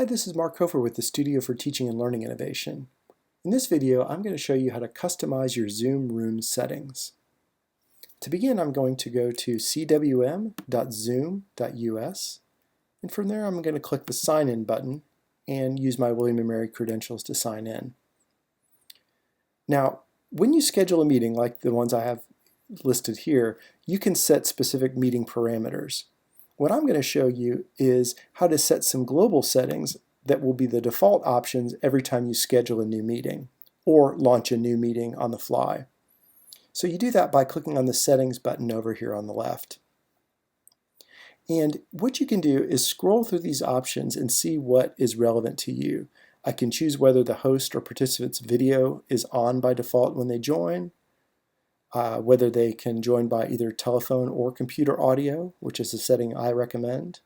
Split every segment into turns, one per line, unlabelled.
Hi, this is Mark Hofer with the Studio for Teaching and Learning Innovation. In this video, I'm going to show you how to customize your Zoom room settings. To begin, I'm going to go to cwm.zoom.us, and from there I'm going to click the Sign In button and use my William & Mary credentials to sign in. Now, when you schedule a meeting like the ones I have listed here, you can set specific meeting parameters. What I'm going to show you is how to set some global settings that will be the default options every time you schedule a new meeting or launch a new meeting on the fly. So you do that by clicking on the Settings button over here on the left. And what you can do is scroll through these options and see what is relevant to you. I can choose whether the host or participant's video is on by default when they join, whether they can join by either telephone or computer audio, which is a setting I recommend.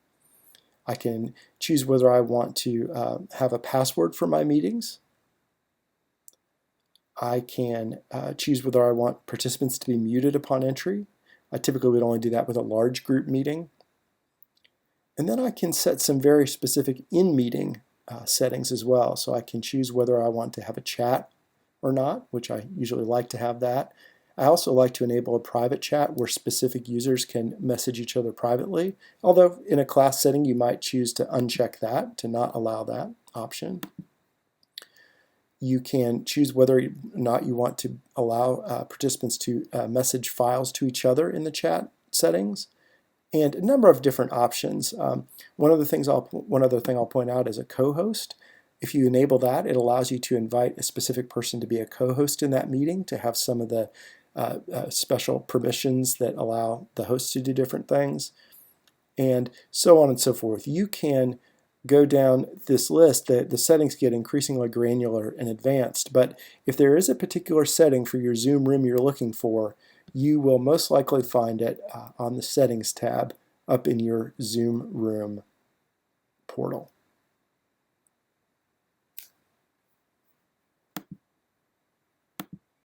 I can choose whether I want to have a password for my meetings. I can choose whether I want participants to be muted upon entry. I typically would only do that with a large group meeting. And then I can set some very specific in-meeting settings as well. So I can choose whether I want to have a chat or not, which I usually like to have that. I also like to enable a private chat where specific users can message each other privately, although in a class setting you might choose to uncheck that, to not allow that option. You can choose whether or not you want to allow participants to message files to each other in the chat settings, and a number of different options. One other thing I'll point out is a co-host. If you enable that, it allows you to invite a specific person to be a co-host in that meeting, to have some of the special permissions that allow the host to do different things, and so on and so forth. You can go down this list. The settings get increasingly granular and advanced, but if there is a particular setting for your Zoom room you're looking for, you will most likely find it on the Settings tab up in your Zoom room portal.